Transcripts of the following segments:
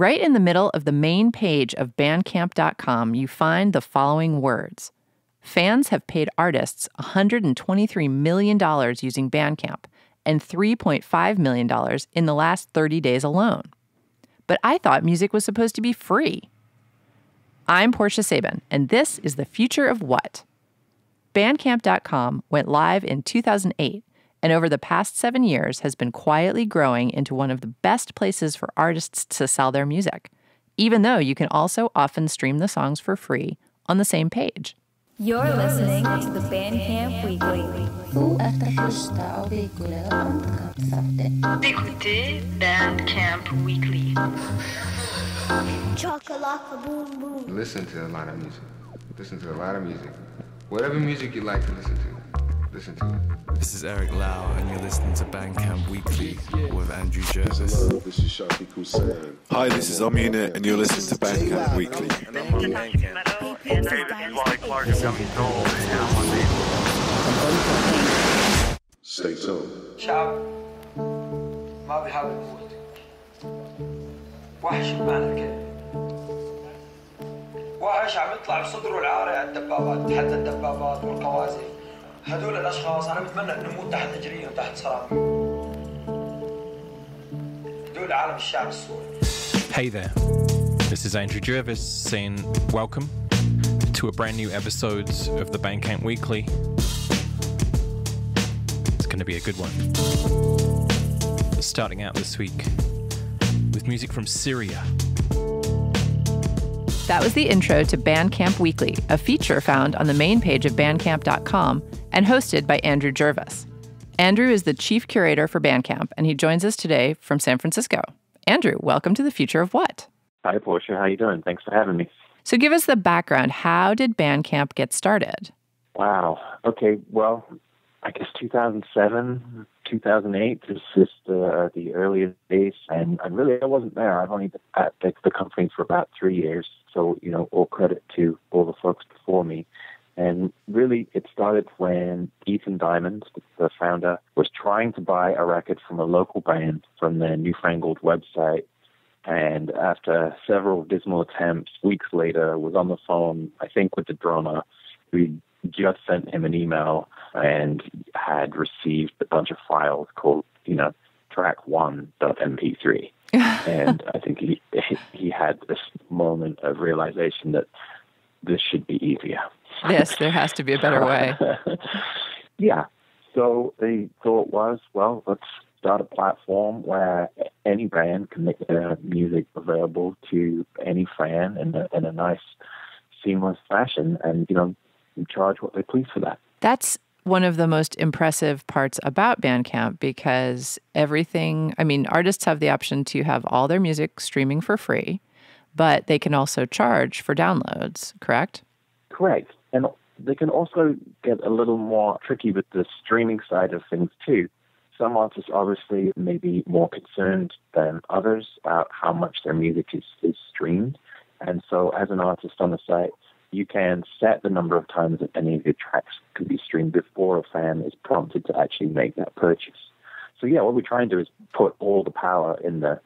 Right in the middle of the main page of Bandcamp.com, you find the following words. Fans have paid artists $123 million using Bandcamp and $3.5 million in the last 30 days alone. But I thought music was supposed to be free. I'm Portia Sabin, and this is the future of what? Bandcamp.com went live in 2008, and over the past 7 years has been quietly growing into one of the best places for artists to sell their music, even though you can also often stream the songs for free on the same page. You're listening to the Bandcamp Weekly. Écoutez Bandcamp Weekly. Chocolate boom boom. Listen to a lot of music. Whatever music you like to listen to it. This is Eric Lau, and you're listening to Bandcamp Weekly with Andrew Jervis. This is Sharky Hussein. Hi, this is Unit, and you're listening to Bandcamp Weekly. Stay tuned. شعب ما بيحاول يموت وحش بمعنى الكلمة وحش عم يطلع بصدره العاري على الدبابات تحت الدبابات والقوازي هدول الأشخاص أنا بتمنى إن نموت تحت تجريهم تحت صراميهم هدول عالم الشعب السوري. Hey there, this is Andrew Jervis saying welcome to a brand new episode of the Bandcamp Weekly. It's going to be a good one. Starting out this week with music from Syria. That was the intro to Bandcamp Weekly, a feature found on the main page of Bandcamp.com and hosted by Andrew Jervis. Andrew is the chief curator for Bandcamp, and he joins us today from San Francisco. Andrew, welcome to the future of what? Hi, Portia. How you doing? Thanks for having me. So give us the background. How did Bandcamp get started? Wow. Okay, well, I guess 2007, 2008 is just the earliest days, and I wasn't there. I've only been at the company for about 3 years, so, all credit to all the folks before me. And really, it started when Ethan Diamond, the founder, was trying to buy a record from a local band from their newfangled website. And after several dismal attempts, weeks later, was on the phone, I think with the drummer, who just sent him an email and had received a bunch of files called, track1.mp3. And I think he had this moment of realization that this should be easier. Yes, there has to be a better way. Yeah. So the thought was, well, let's start a platform where any band can make their music available to any fan in a nice, seamless fashion and, charge what they please for that. That's one of the most impressive parts about Bandcamp because artists have the option to have all their music streaming for free, but they can also charge for downloads, correct? Correct. And they can also get a little more tricky with the streaming side of things, too. Some artists obviously may be more concerned than others about how much their music is streamed. And so as an artist on the site, you can set the number of times that any of your tracks can be streamed before a fan is prompted to actually make that purchase. So yeah, what we try and do is put all the power in the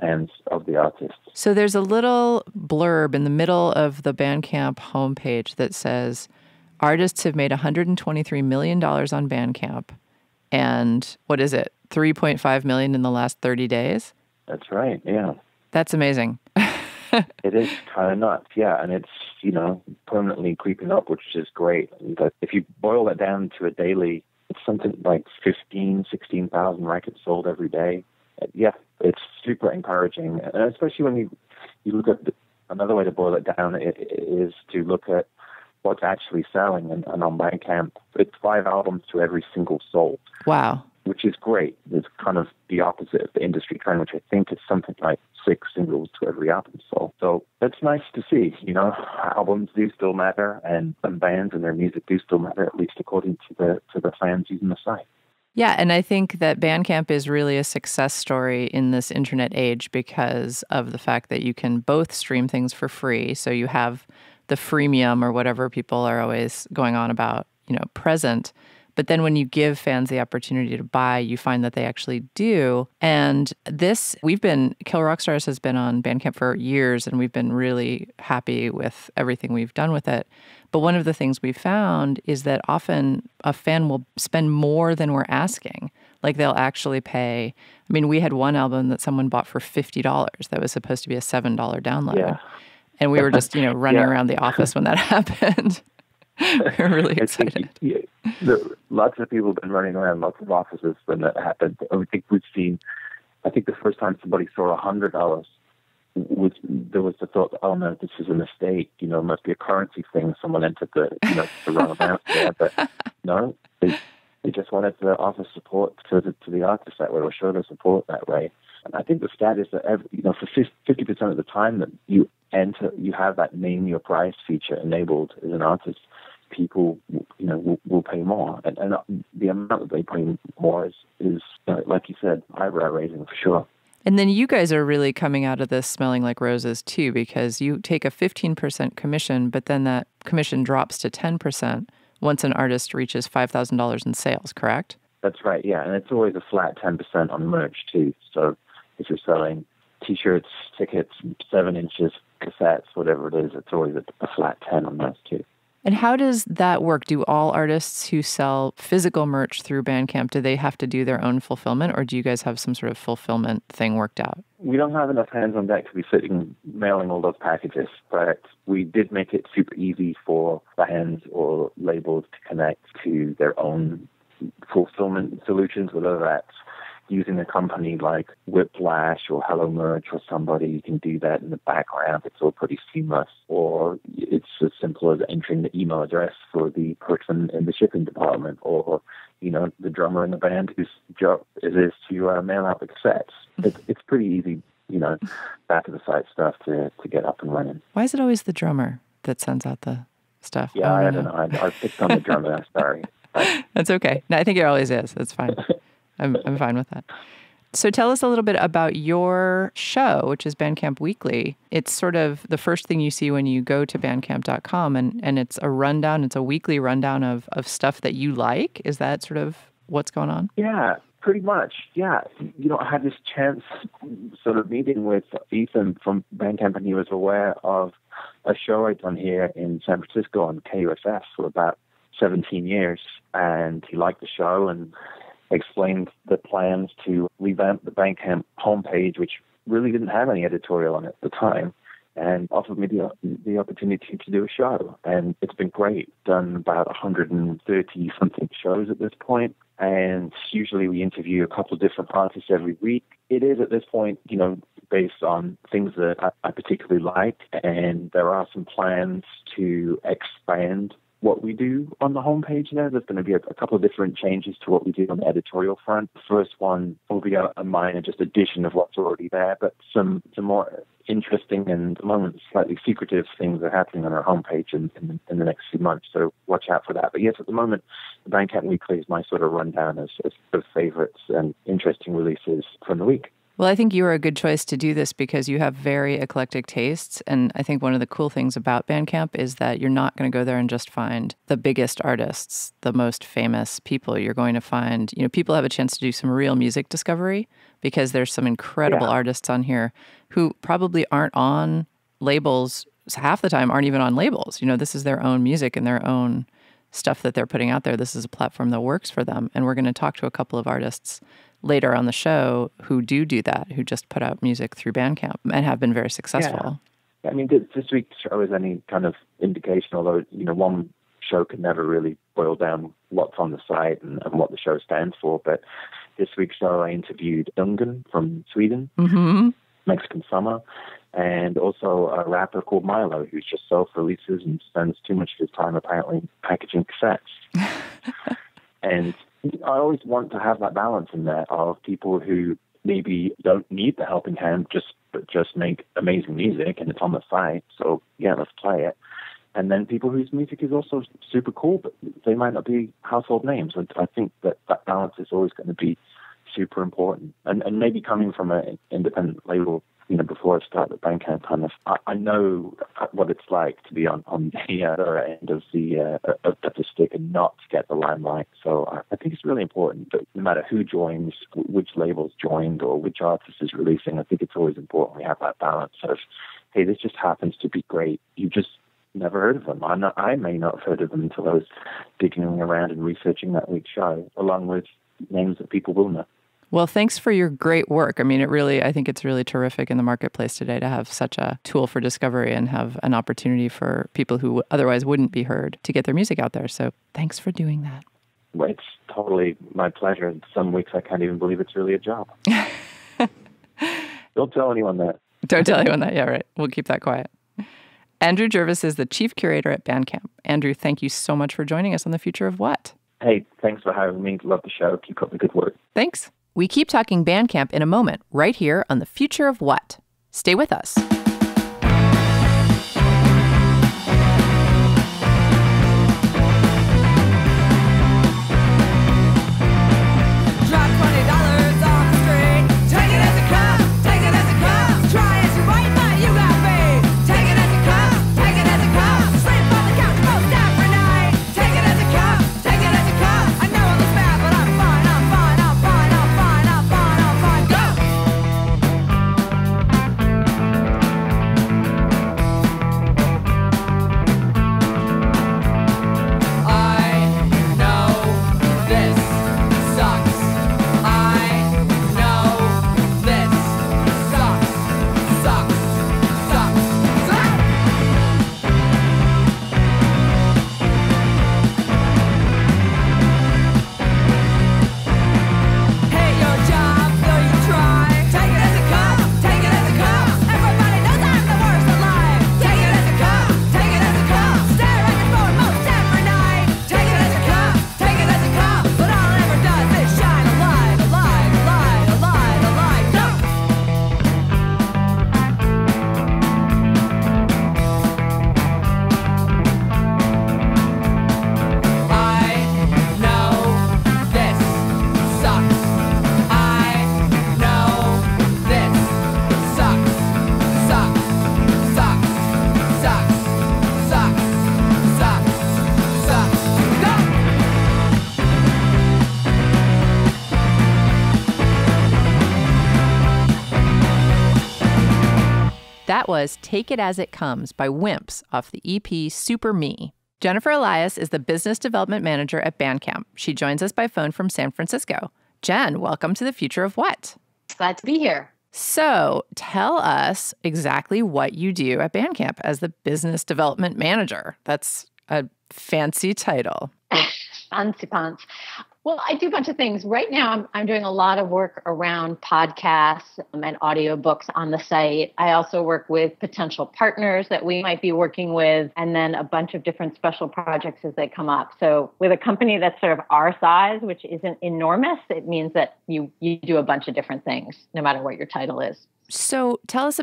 hands of the artist. So there's a little blurb in the middle of the Bandcamp homepage that says, artists have made $123 million on Bandcamp. And what is it? $3.5 million in the last 30 days? That's right, yeah. That's amazing. It is kind of nuts, yeah. And it's, permanently creeping up, which is great. But if you boil that down to a daily, it's something like 16,000 records sold every day. Yeah, it's super encouraging, and especially when you look at another way to boil it down is to look at what's actually selling, and on Bandcamp, it's 5 albums to every single sold. Wow. Which is great. It's kind of the opposite of the industry trend, which I think is something like 6 singles to every album sold. So that's nice to see, albums do still matter, and bands and their music do still matter, at least according to the fans using the site. Yeah, and I think that Bandcamp is really a success story in this internet age because of the fact that you can both stream things for free. So you have the freemium or whatever people are always going on about, present, But then when you give fans the opportunity to buy, you find that they actually do. And this, Kill Rock Stars has been on Bandcamp for years, and we've been really happy with everything we've done with it. But one of the things we found is that often a fan will spend more than we're asking. Like they'll actually pay. I mean, we had one album that someone bought for $50 that was supposed to be a $7 download. Yeah. And we were just, running around the office when that happened. We were really excited. Lots of people have been running around lots of offices when that happened. I think the first time somebody saw $100, there was the thought, oh no, this is a mistake. It must be a currency thing. Someone entered the wrong amount there. But no, they just wanted to offer support to the artist that way, or show their support that way. And I think the stat is that for 50% of the time that you have that name your price feature enabled as an artist, people will pay more, and the amount that they pay more is like you said, eyebrow raising for sure. And then you guys are really coming out of this smelling like roses too, because you take a 15% commission, but then that commission drops to 10% once an artist reaches $5,000 in sales, correct? That's right, yeah, and it's always a flat 10% on merch too. So if you're selling T-shirts, tickets, 7 inches, cassettes, whatever it is, it's always a flat 10 on those too. And how does that work? Do all artists who sell physical merch through Bandcamp, do they have to do their own fulfillment, or do you guys have some sort of fulfillment thing worked out? We don't have enough hands on deck to be sitting mailing all those packages, but we did make it super easy for bands or labels to connect to their own fulfillment solutions, whether that's using a company like Whiplash or Hello Merch or somebody. You can do that in the background. It's all pretty seamless. Or it's as simple as entering the email address for the person in the shipping department, or the drummer in the band whose job it is to mail out the cassettes. It's pretty easy, back of the site stuff to get up and running. Why is it always the drummer that sends out the stuff? Yeah, I don't know. I picked on the drummer. I'm sorry. That's okay. No, I think it always is. That's fine. I'm fine with that. So tell us a little bit about your show, which is Bandcamp Weekly. It's sort of the first thing you see when you go to bandcamp.com, and it's a rundown. It's a weekly rundown of stuff that you like. Is that sort of what's going on? Yeah, pretty much. Yeah. I had this chance sort of meeting with Ethan from Bandcamp, and he was aware of a show I'd done here in San Francisco on KUSF for about 17 years, and he liked the show and explained the plans to revamp the Bandcamp homepage, which really didn't have any editorial on it at the time, and offered me the opportunity to do a show. And it's been great. Done about 130-something shows at this point, and usually we interview a couple of different artists every week. It is at this point, based on things that I particularly like, and there are some plans to expand what we do on the homepage there. There's going to be a couple of different changes to what we do on the editorial front. The first one will be a minor just addition of what's already there, but some more interesting and at the moment slightly secretive things are happening on our homepage in the next few months, so watch out for that. But yes, at the moment, the Bandcamp Weekly is my sort of rundown of favorites and interesting releases from the week. Well, I think you are a good choice to do this because you have very eclectic tastes. And I think one of the cool things about Bandcamp is that you're not going to go there and just find the biggest artists, the most famous people. You're going to find, people have a chance to do some real music discovery because there's some incredible artists on here who probably aren't on labels, half the time aren't even on labels. This is their own music and their own stuff that they're putting out there. This is a platform that works for them. And we're going to talk to a couple of artists later on the show who do that, who just put out music through Bandcamp and have been very successful. Yeah. I mean, this week's show is any kind of indication, although, one show can never really boil down what's on the site and what the show stands for. But this week's show, I interviewed Dungan from Sweden, Mexican Summer, and also a rapper called Milo, who's just self-releases and spends too much of his time apparently packaging cassettes. And I always want to have that balance in there of people who maybe don't need the helping hand, but just make amazing music and it's on the site. So yeah, let's play it. And then people whose music is also super cool, but they might not be household names. And I think that balance is always going to be super important. And maybe coming from an independent label before I started Bandcamp, kind of, I know what it's like to be on the other end of the stick and not to get the limelight. So I think it's really important that no matter who joins, which label's joined, or which artist is releasing, I think it's always important we have that balance of, hey, this just happens to be great. You just never heard of them. I may not have heard of them until I was digging around and researching that week's show, along with names that people will know. Well, thanks for your great work. I mean, I think it's really terrific in the marketplace today to have such a tool for discovery and have an opportunity for people who otherwise wouldn't be heard to get their music out there. So thanks for doing that. Well, it's totally my pleasure. Some weeks I can't even believe it's really a job. Don't tell anyone that. Don't tell anyone that. Yeah, right. We'll keep that quiet. Andrew Jervis is the chief curator at Bandcamp. Andrew, thank you so much for joining us on The Future of What? Hey, thanks for having me. Love the show. Keep up the good work. Thanks. We keep talking Bandcamp in a moment, right here on The Future of What? Stay with us. That was Take It As It Comes by Wimps off the EP Super Me. Jennifer Elias is the business development manager at Bandcamp. She joins us by phone from San Francisco. Jen, welcome to The Future of What? Glad to be here. So tell us exactly what you do at Bandcamp as the business development manager. That's a fancy title. Fancy pants. Well, I do a bunch of things. Right now, I'm doing a lot of work around podcasts and audiobooks on the site. I also work with potential partners that we might be working with, and then a bunch of different special projects as they come up. So with a company that's sort of our size, which isn't enormous, it means that you do a bunch of different things, no matter what your title is. So tell us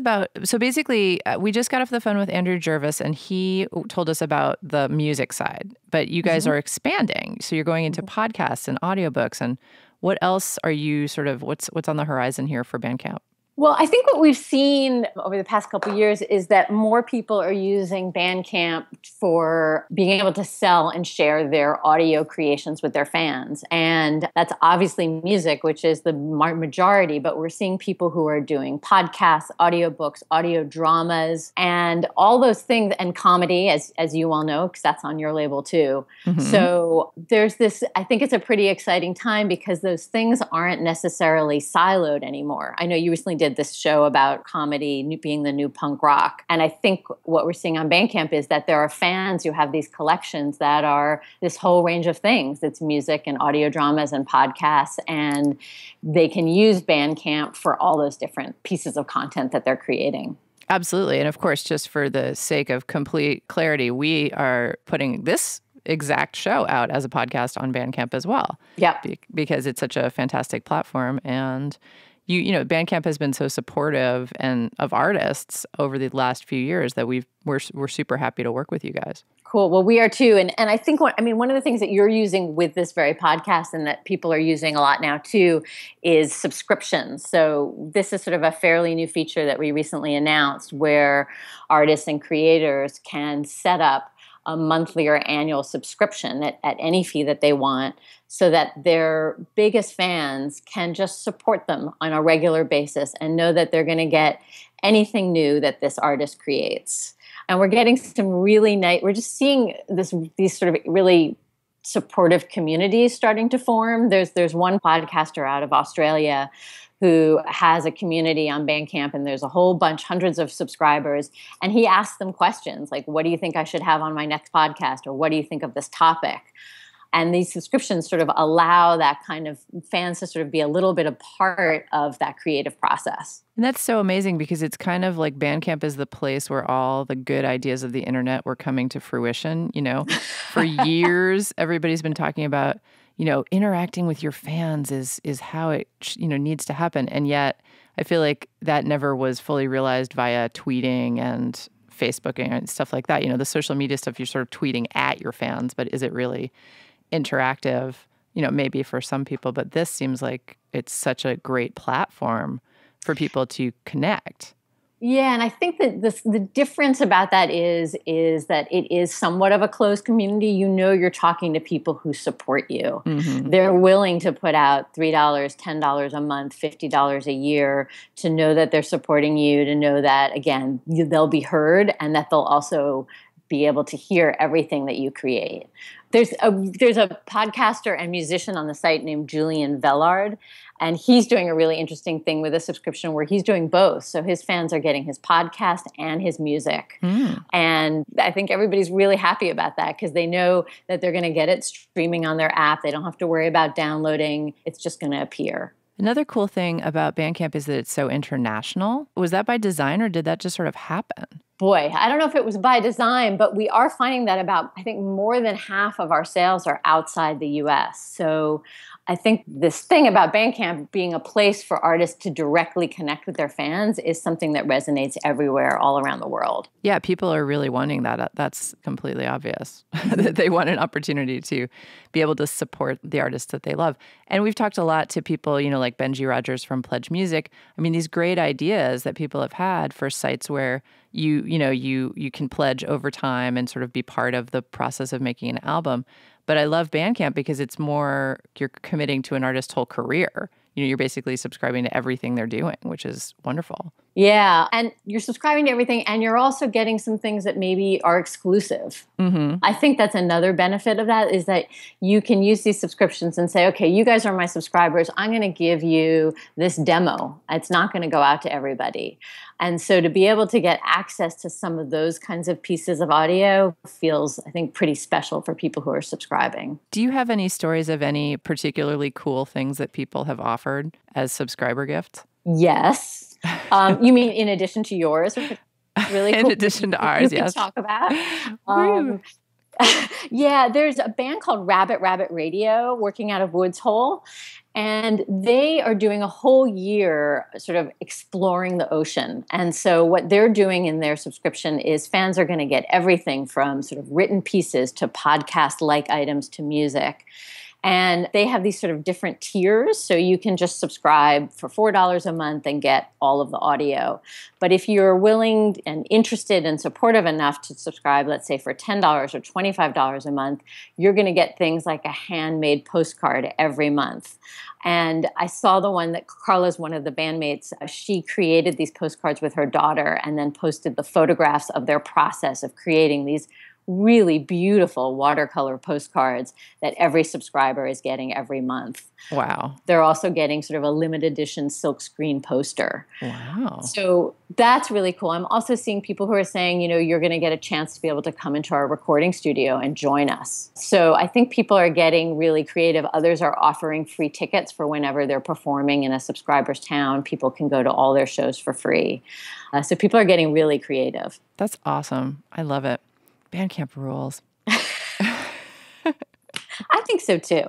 basically, we just got off the phone with Andrew Jervis, and he told us about the music side, but you guys are expanding. So you're going into podcasts and audiobooks, and what else are you what's on the horizon here for Bandcamp? Well, I think what we've seen over the past couple of years is that more people are using Bandcamp for being able to sell and share their audio creations with their fans. And that's obviously music, which is the majority, but we're seeing people who are doing podcasts, audiobooks, audio dramas, and all those things, and comedy, as you all know, because that's on your label too. Mm-hmm. So there's this, I think it's a pretty exciting time because those things aren't necessarily siloed anymore. I know you recently did this show about comedy being the new punk rock. And I think what we're seeing on Bandcamp is that there are fans who have these collections that are this whole range of things. It's music and audio dramas and podcasts, and they can use Bandcamp for all those different pieces of content that they're creating. Absolutely. And of course, just for the sake of complete clarity, we are putting this exact show out as a podcast on Bandcamp as well. Yeah. Because it's such a fantastic platform, and Bandcamp has been so supportive and of artists over the last few years that we're super happy to work with you guys. Cool. Well, we are too. And I think one of the things that you're using with this very podcast and that people are using a lot now too is subscriptions. So this is sort of a fairly new feature that we recently announced where artists and creators can set up a monthly or annual subscription at any fee that they want so that their biggest fans can just support them on a regular basis and know that they're going to get anything new that this artist creates. And we're getting some really nice, we're just seeing these sort of really supportive communities starting to form. There's one podcaster out of Australia who has a community on Bandcamp, and there's a whole bunch, hundreds of subscribers. And he asks them questions like, what do you think I should have on my next podcast? Or what do you think of this topic? And these subscriptions sort of allow that kind of fans to sort of be a little bit a part of that creative process. And that's so amazing because it's kind of like Bandcamp is the place where all the good ideas of the internet were coming to fruition. For years, everybody's been talking about, interacting with your fans is how it, needs to happen. And yet I feel like that never was fully realized via tweeting and Facebooking and stuff like that. The social media stuff, you're sort of tweeting at your fans, but is it really interactive, maybe for some people, but this seems like it's such a great platform for people to connect. Yeah, and I think that the difference about that is that it is somewhat of a closed community. You're talking to people who support you. Mm-hmm. They're willing to put out $3, $10 a month, $50 a year to know that they're supporting you, to know that, again, they'll be heard and that they'll also be able to hear everything that you create. There's a podcaster and musician on the site named Julian Vellard, and he's doing a really interesting thing with a subscription where he's doing both. So his fans are getting his podcast and his music. And I think everybody's really happy about that because they know that they're going to get it streaming on their app. They don't have to worry about downloading. It's just going to appear. Another cool thing about Bandcamp is that it's so international. Was that by design or did that just sort of happen? Boy, I don't know if it was by design, but we are finding that I think more than half of our sales are outside the U.S. So I think this thing about Bandcamp being a place for artists to directly connect with their fans is something that resonates everywhere, all around the world. Yeah, people are really wanting that. That's completely obvious. That they want an opportunity to be able to support the artists that they love. And we've talked a lot to people, like Benji Rogers from Pledge Music. I mean, these great ideas that people have had for sites where you can pledge over time and sort of be part of the process of making an album. But I love Bandcamp because it's more, you're committing to an artist's whole career. You're basically subscribing to everything they're doing, which is wonderful. Yeah, and you're subscribing to everything, and you're also getting some things that maybe are exclusive. Mm-hmm. I think that's another benefit of that is that you can use these subscriptions and say, okay, you guys are my subscribers. I'm going to give you this demo. It's not going to go out to everybody. And so to be able to get access to some of those kinds of pieces of audio feels, I think, pretty special for people who are subscribing. Do you have any stories of any particularly cool things that people have offered as subscriber gifts? Yes. You mean in addition to yours? Really cool. In addition to ours, yes. Talk about. Yeah, there's a band called Rabbit Rabbit Radio working out of Woods Hole. And they are doing a whole year sort of exploring the ocean. And so what they're doing in their subscription is fans are going to get everything from sort of written pieces to podcast-like items to music. And they have these sort of different tiers. So you can just subscribe for $4 a month and get all of the audio. But if you're willing and interested and supportive enough to subscribe, let's say for $10 or $25 a month, you're going to get things like a handmade postcard every month. And I saw the one that Carla's one of the bandmates. She created these postcards with her daughter and then posted the photographs of their process of creating these really beautiful watercolor postcards that every subscriber is getting every month. Wow. They're also getting sort of a limited edition silkscreen poster. Wow. So that's really cool. I'm also seeing people who are saying, you're going to get a chance to be able to come into our recording studio and join us. So I think people are getting really creative. Others are offering free tickets for whenever they're performing in a subscriber's town. People can go to all their shows for free. So people are getting really creative. That's awesome. I love it. Bandcamp rules. I think so too.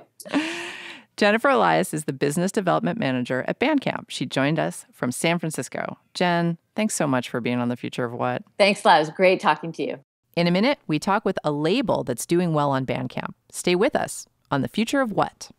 Jennifer Elias is the business development manager at Bandcamp. She joined us from San Francisco. Jen, thanks so much for being on The Future of What. Thanks a lot. It was great talking to you. In a minute, we talk with a label that's doing well on Bandcamp. Stay with us on The Future of What.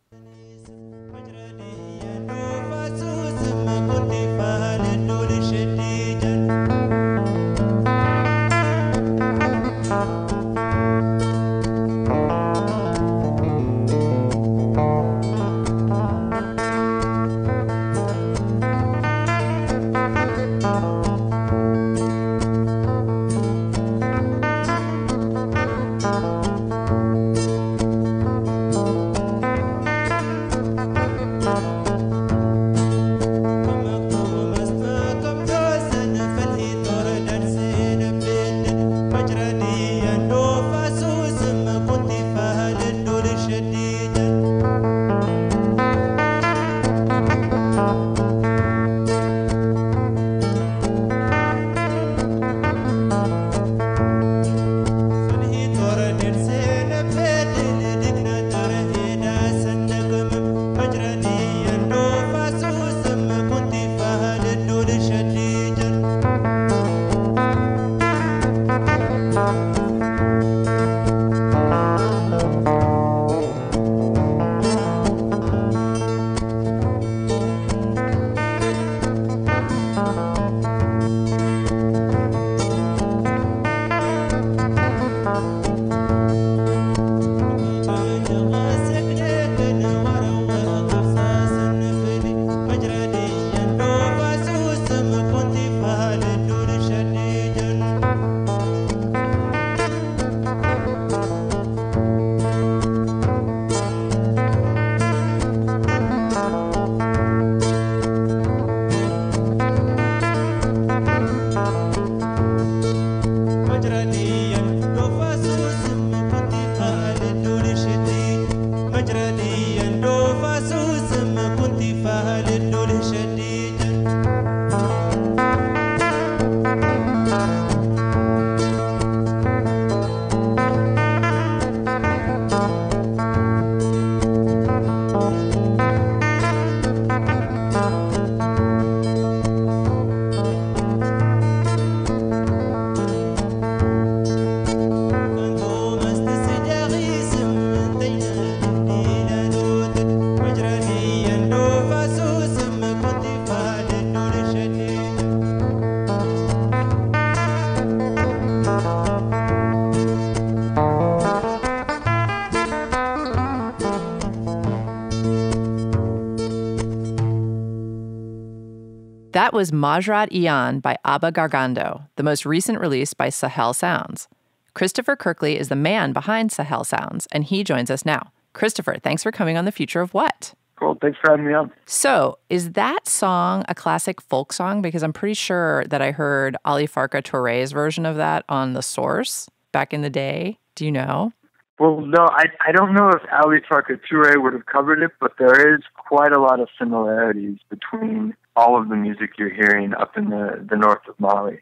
That was Majrat Ian by Abba Gargando, the most recent release by Sahel Sounds. Christopher Kirkley is the man behind Sahel Sounds, and he joins us now. Christopher, thanks for coming on The Future of What? Cool, thanks for having me on. So, is that song a classic folk song? Because I'm pretty sure that I heard Ali Farka Touré's version of that on The Source back in the day. Do you know? Well, no, I don't know if Ali Farka Touré would have covered it, but there is quite a lot of similarities between all of the music you're hearing up in the north of Mali.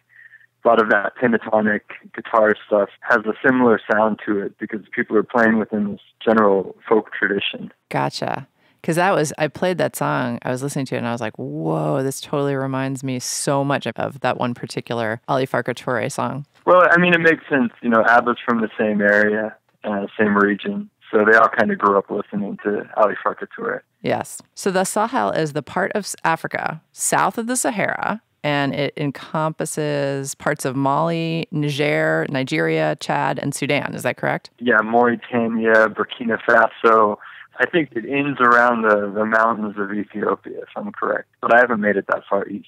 A lot of that pentatonic guitar stuff has a similar sound to it because people are playing within this general folk tradition. Gotcha. Because I played that song, I was listening to it, and I was like, whoa, this totally reminds me so much of that one particular Ali Farka Touré song. Well, I mean, it makes sense. You know, ABBA's from the same area, same region. So they all kind of grew up listening to Ali Farka Touré. Yes. So the Sahel is the part of Africa south of the Sahara, and it encompasses parts of Mali, Nigeria, Chad, and Sudan. Is that correct? Yeah, Mauritania, Burkina Faso. I think it ends around the mountains of Ethiopia, if I'm correct. But I haven't made it that far east.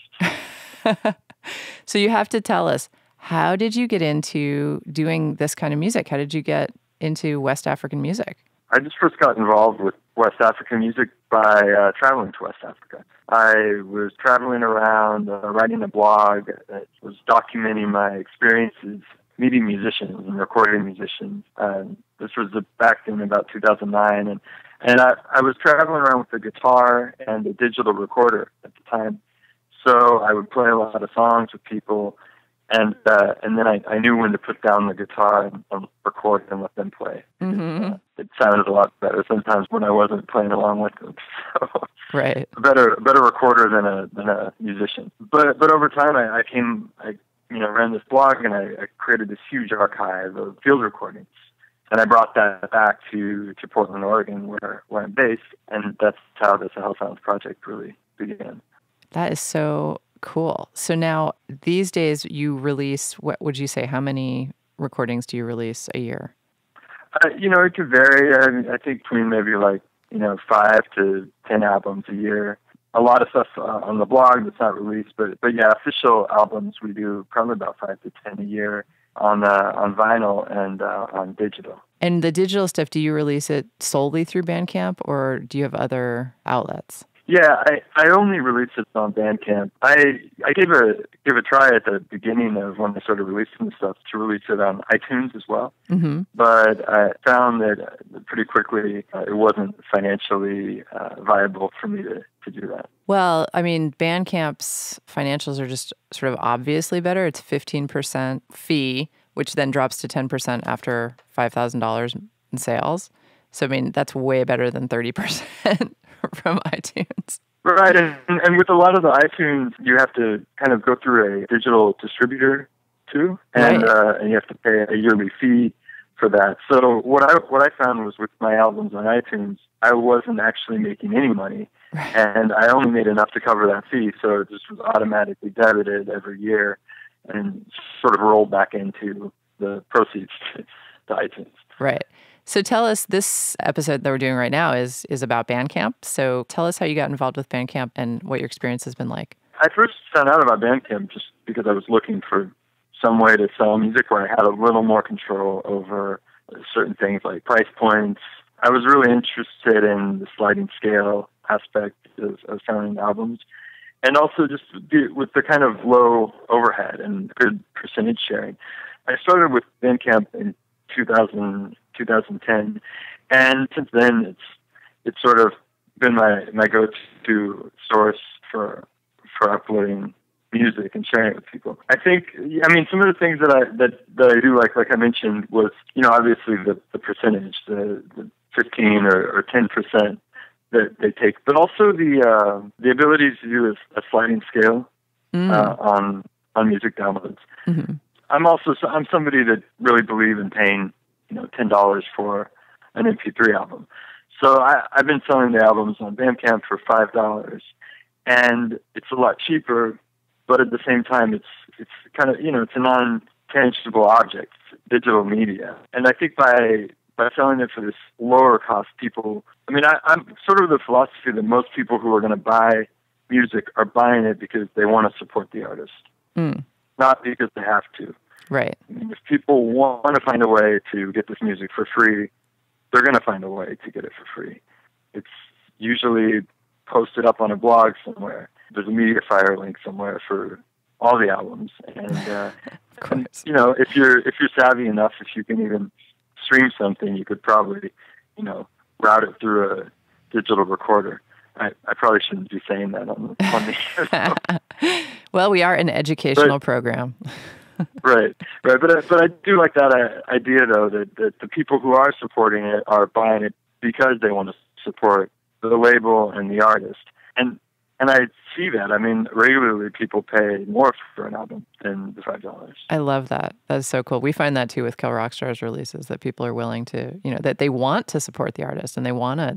So you have to tell us, how did you get into doing this kind of music? How did you get into West African music? I just first got involved with West African music by traveling to West Africa. I was traveling around, writing a blog that was documenting my experiences meeting musicians and recording musicians. This was back in about 2009, and I was traveling around with a guitar and a digital recorder at the time. So I would play a lot of songs with people, And then I knew when to put down the guitar and record and let them play. It sounded a lot better sometimes when I wasn't playing along with them. So right. a better recorder than a musician. But over time I ran this blog, and I created this huge archive of field recordings. And I brought that back to Portland, Oregon, where I'm based, and that's how the Sahel Sounds project really began. That is so cool. So now, these days, you release, what would you say, how many recordings do you release a year? It could vary. I think between maybe 5 to 10 albums a year. A lot of stuff on the blog that's not released, but yeah, official albums we do probably about 5 to 10 a year on vinyl and on digital. And the digital stuff, do you release it solely through Bandcamp, or do you have other outlets? Yeah, I only released it on Bandcamp. I gave a try at the beginning of when I started releasing the stuff to release it on iTunes as well. Mm-hmm. But I found that pretty quickly it wasn't financially viable for me to do that. Well, I mean, Bandcamp's financials are just sort of obviously better. It's 15% fee, which then drops to 10% after $5,000 in sales. So, I mean, that's way better than 30% from iTunes. Right, and with a lot of the iTunes, you have to kind of go through a digital distributor too, and you have to pay a yearly fee for that. So what I found was with my albums on iTunes, I wasn't actually making any money, and I only made enough to cover that fee, so it just was automatically debited every year and sort of rolled back into the proceeds to iTunes. Right. So tell us, this episode that we're doing right now is about Bandcamp. So tell us how you got involved with Bandcamp and what your experience has been like. I first found out about Bandcamp just because I was looking for some way to sell music where I had a little more control over certain things like price points. I was really interested in the sliding scale aspect of selling albums, and also just with the kind of low overhead and good percentage sharing. I started with Bandcamp in 2010, and since then it's sort of been my go-to source for uploading music and sharing it with people. I think, some of the things that I do, like I mentioned, was, obviously the percentage, the 15 or 10% that they take, but also the ability to do a sliding scale on music downloads. Mm-hmm. I'm somebody that really believe in paying, $10 for an MP3 album. So I've been selling the albums on Bandcamp for $5, and it's a lot cheaper, but at the same time, it's kind of, it's a non-tangible object, digital media. And I think by selling it for this lower cost, people, I'm sort of the philosophy that most people who are going to buy music are buying it because they want to support the artist, not because they have to. Right. If people want to find a way to get this music for free, they're going to find a way to get it for free. It's usually posted up on a blog somewhere. There's a Mediafire link somewhere for all the albums, and if you're savvy enough, if you can even stream something, you could probably route it through a digital recorder. I probably shouldn't be saying that on the Well, we are an educational program. Right. But I do like that idea, though, that the people who are supporting it are buying it because they want to support the label and the artist. And I see that. Regularly people pay more for an album than the $5. I love that. That's so cool. We find that, too, with Kill Rockstar's releases, that people are willing to, that they want to support the artist, and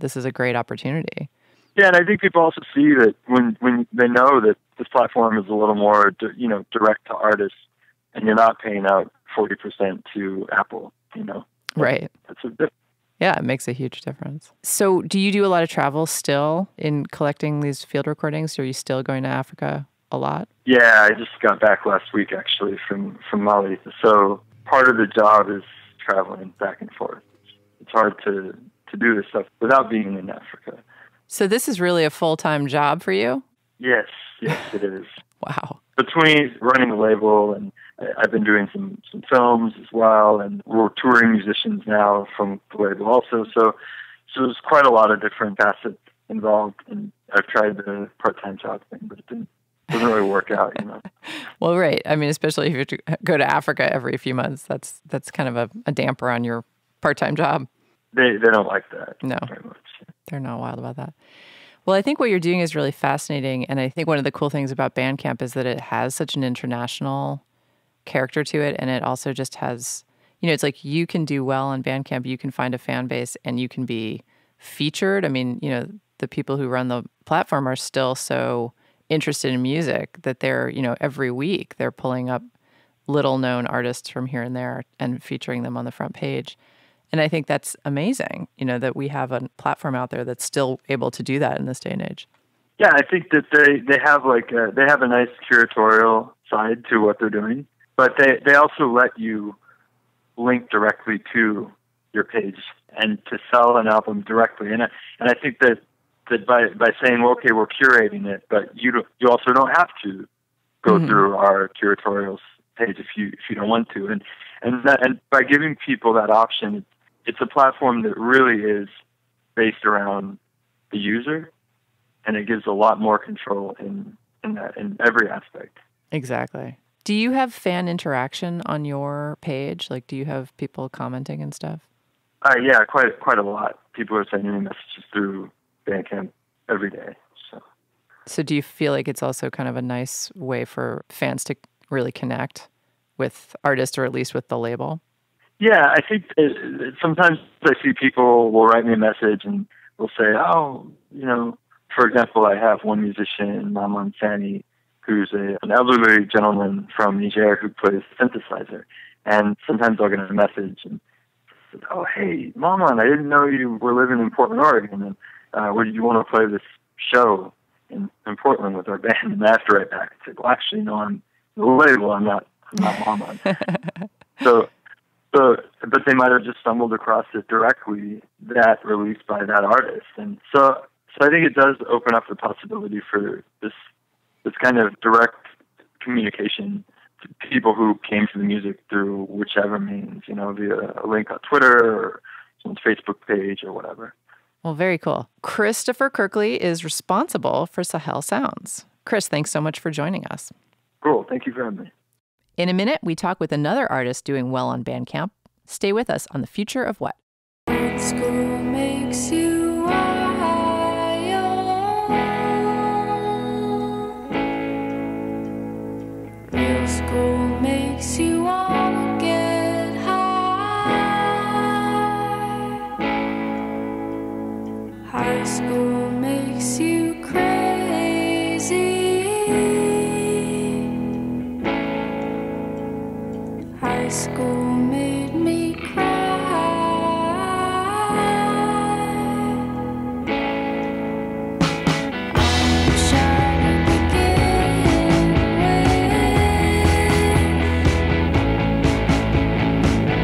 this is a great opportunity. Yeah, and I think people also see that when they know that this platform is a little more, direct to artists, and you're not paying out 40% to Apple, Right. That's a bit. Yeah, it makes a huge difference. So do you do a lot of travel still in collecting these field recordings? Are you still going to Africa a lot? Yeah, I just got back last week, actually, from Mali. So part of the job is traveling back and forth. It's hard to do this stuff without being in Africa. So this is really a full-time job for you? Yes, it is. Wow. Between running the label, and I've been doing some films as well, and we're touring musicians now from the label also. So there's quite a lot of different facets involved, and I've tried the part-time job thing, but it doesn't really work out, you know. Well, right. I mean, especially if you have to go to Africa every few months, that's kind of a damper on your part-time job. They don't like that. No, very much. They're not wild about that. Well, I think what you're doing is really fascinating, and I think one of the cool things about Bandcamp is that it has such an international character to it, and it also just has, it's like you can do well on Bandcamp, you can find a fan base, and you can be featured. I mean, the people who run the platform are still so interested in music that they're, every week they're pulling up little known artists from here and there and featuring them on the front page. And I think that's amazing, that we have a platform out there that's still able to do that in this day and age. Yeah, I think that they have they have a nice curatorial side to what they're doing, but they also let you link directly to your page and to sell an album directly. And I think that by saying, well, okay, we're curating it, but you also don't have to go through our curatorial page if you don't want to. And by giving people that option, it's a platform that really is based around the user, and it gives a lot more control in every aspect. Exactly. Do you have fan interaction on your page? Like, do you have people commenting and stuff? Yeah, quite a lot. People are sending me messages through Bandcamp every day. So do you feel like it's also kind of a nice way for fans to really connect with artists, or at least with the label? Yeah, I think sometimes I see people will write me a message and will say, for example, I have one musician, Maman Sani, who's an elderly gentleman from Niger who plays synthesizer. And sometimes I'll get a message and say, oh, hey, Maman, I didn't know you were living in Portland, Oregon. And would you want to play this show in Portland with our band? And I have to write back and say, well, actually, no, I'm the label. I'm not Maman. But they might have just stumbled across it directly, that released by that artist. And so I think it does open up the possibility for this kind of direct communication to people who came to the music through whichever means, via a link on Twitter or someone's Facebook page or whatever. Well, very cool. Christopher Kirkley is responsible for Sahel Sounds. Chris, thanks so much for joining us. Cool. Thank you for having me. In a minute, we talk with another artist doing well on Bandcamp. Stay with us on The Future of What. School makes you wild. Real school makes you wanna get high. High school makes you crazy. High school made me cry. I'm shy to begin with.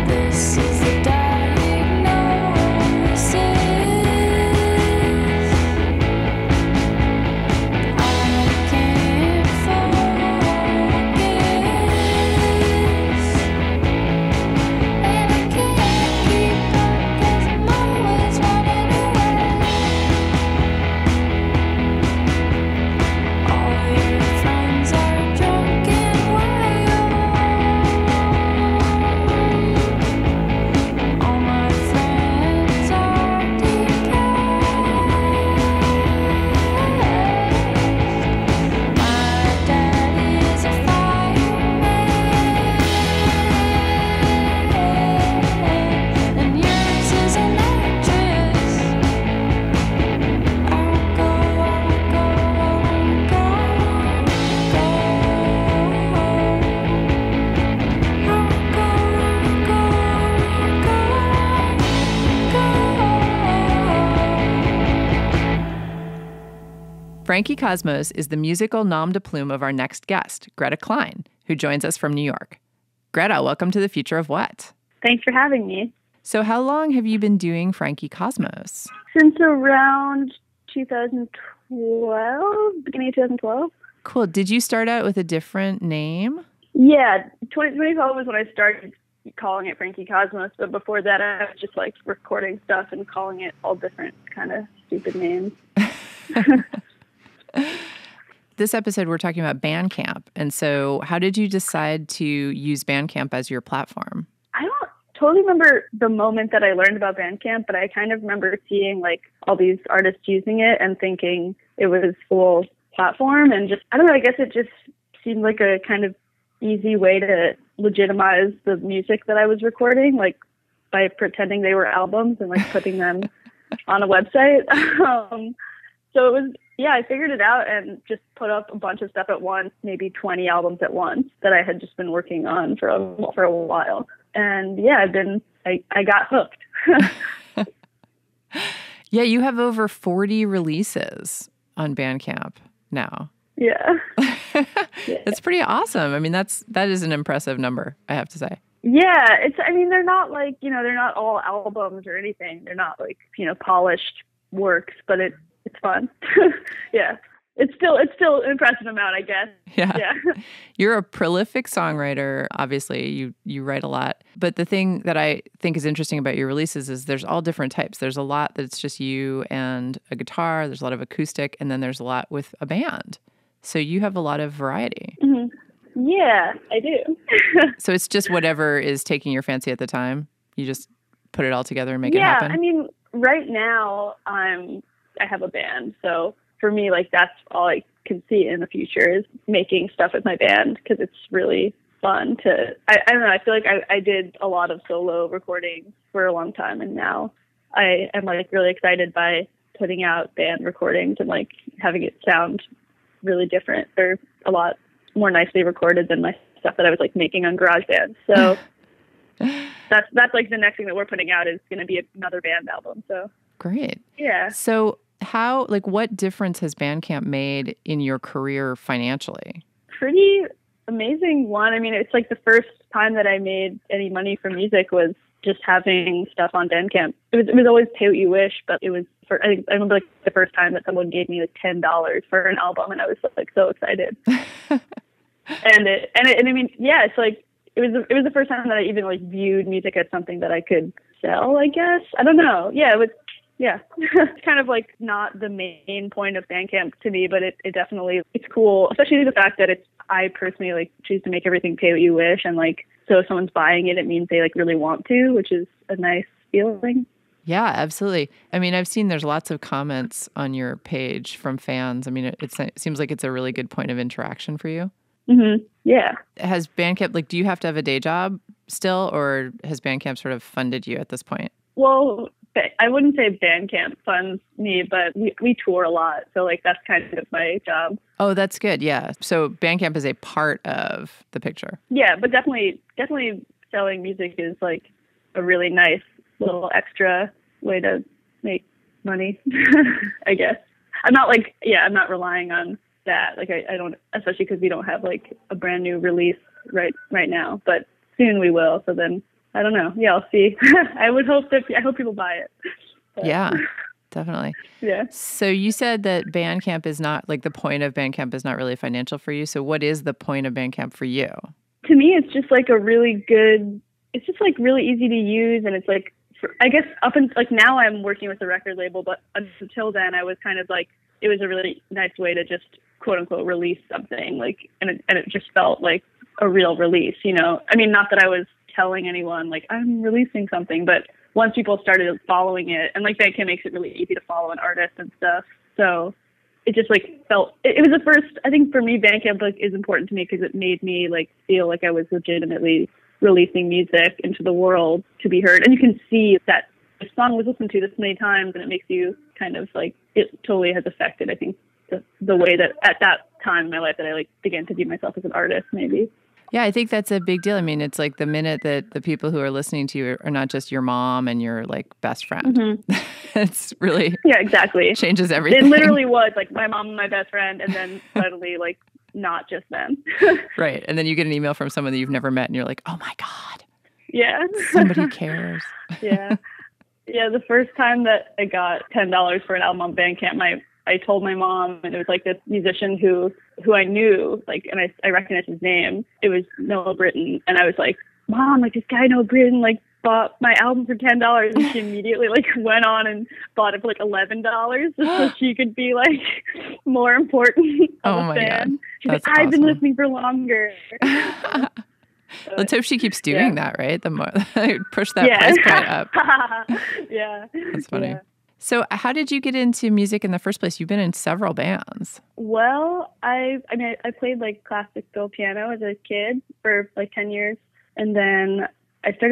This is the diagnosis. I can't Frankie Cosmos is the musical nom de plume of our next guest, Greta Klein, who joins us from New York. Greta, welcome to The Future of What? Thanks for having me. So how long have you been doing Frankie Cosmos? Since around 2012, beginning of 2012. Cool. Did you start out with a different name? Yeah, 2012 was when I started calling it Frankie Cosmos, but before that I was just like recording stuff and calling it all different kind of stupid names. This episode, we're talking about Bandcamp. And so how did you decide to use Bandcamp as your platform? I don't totally remember the moment that I learned about Bandcamp, but I kind of remember seeing like all these artists using it and thinking it was a cool platform. And just, I don't know, I guess it just seemed like a kind of easy way to legitimize the music that I was recording, like by pretending they were albums and like putting them on a website. So it was, yeah, I figured it out and just put up a bunch of stuff at once, maybe 20 albums at once that I had just been working on for a while. And yeah, I got hooked. Yeah, you have over 40 releases on Bandcamp now. Yeah. It's pretty awesome. I mean, that is an impressive number, I have to say. Yeah, they're not like, they're not all albums or anything. They're not like, polished works, but it's fun. Yeah. It's still an impressive amount, I guess. Yeah. You're a prolific songwriter. Obviously, you write a lot. But the thing that I think is interesting about your releases is there's all different types. There's a lot that's just you and a guitar. There's a lot of acoustic. And then there's a lot with a band. So you have a lot of variety. Mm-hmm. Yeah, I do. So it's just whatever is taking your fancy at the time. You just put it all together and make it happen? Yeah, I mean, right now I have a band. So for me, like, that's all I can see in the future is making stuff with my band because it's really fun to, I don't know, I feel like I did a lot of solo recording for a long time, and now I am like really excited by putting out band recordings and like having it sound really different. They're a lot more nicely recorded than my stuff that I was like making on GarageBand. So that's like the next thing that we're putting out is going to be another band album. So great. Yeah. So what difference has Bandcamp made in your career financially? Pretty amazing one. I mean, it's like the first time that I made any money from music was just having stuff on Bandcamp. It was always pay what you wish, but it was I remember like the first time that someone gave me like $10 for an album, and I was like so excited. and I mean, yeah, it's like it was the first time that I even like viewed music as something that I could sell, I guess. I don't know. Yeah, it was. Yeah, it's kind of like not the main point of Bandcamp to me, but it definitely, it's cool, especially the fact that I personally like choose to make everything pay what you wish, and like, so if someone's buying it, it means they like really want to, which is a nice feeling. Yeah, absolutely. I mean, I've seen there's lots of comments on your page from fans. I mean, it seems like it's a really good point of interaction for you. Mm-hmm. Yeah. Has Bandcamp, like, do you have to have a day job still, or has Bandcamp sort of funded you at this point? Well, I wouldn't say Bandcamp funds me, but we tour a lot. So like that's kind of my job. Oh, that's good. Yeah. So Bandcamp is a part of the picture. Yeah, but definitely selling music is like a really nice little extra way to make money, I guess. I'm not relying on that. Like I don't, especially because we don't have like a brand new release right now, but soon we will. So then I don't know. Yeah, I'll see. I hope people buy it. But. Yeah, definitely. Yeah. So you said that Bandcamp is not, like, the point of Bandcamp is not really financial for you. So what is the point of Bandcamp for you? To me, it's just like it's just like really easy to use. And it's like, I guess like now I'm working with a record label, but until then I was kind of like, it was a really nice way to just quote unquote release something, like, and it just felt like a real release, you know? I mean, not that I was telling anyone like I'm releasing something, but once people started following it, and like Bandcamp makes it really easy to follow an artist and stuff, so it just like felt it was the first. I think for me, Bandcamp like is important to me because it made me like feel like I was legitimately releasing music into the world to be heard, and you can see that the song was listened to this many times, and it makes you kind of like, it totally has affected, I think, the way that at that time in my life that I like began to view myself as an artist, maybe. Yeah, I think that's a big deal. I mean, it's like the minute that the people who are listening to you are not just your mom and your like best friend. Mm-hmm. It's really exactly changes everything. It literally was like my mom and my best friend, and then suddenly like not just them. Right, and then you get an email from someone that you've never met, and you're like, oh my god, yeah, somebody cares. Yeah. The first time that I got $10 for an album on Bandcamp, I told my mom, and it was like this musician who I knew, like, and I recognized his name. It was Noah Britton. And I was like, Mom, like this guy Noah Britton, like bought my album for $10, and she immediately like went on and bought it for like $11 just so she could be like more important of a fan. God. She's That's like, I've been awesome. listening for longer. Let's hope she keeps doing that, right? The more push that price point up. Yeah. That's funny. Yeah. So how did you get into music in the first place? You've been in several bands. Well, I played like classical piano as a kid for like 10 years. And then I took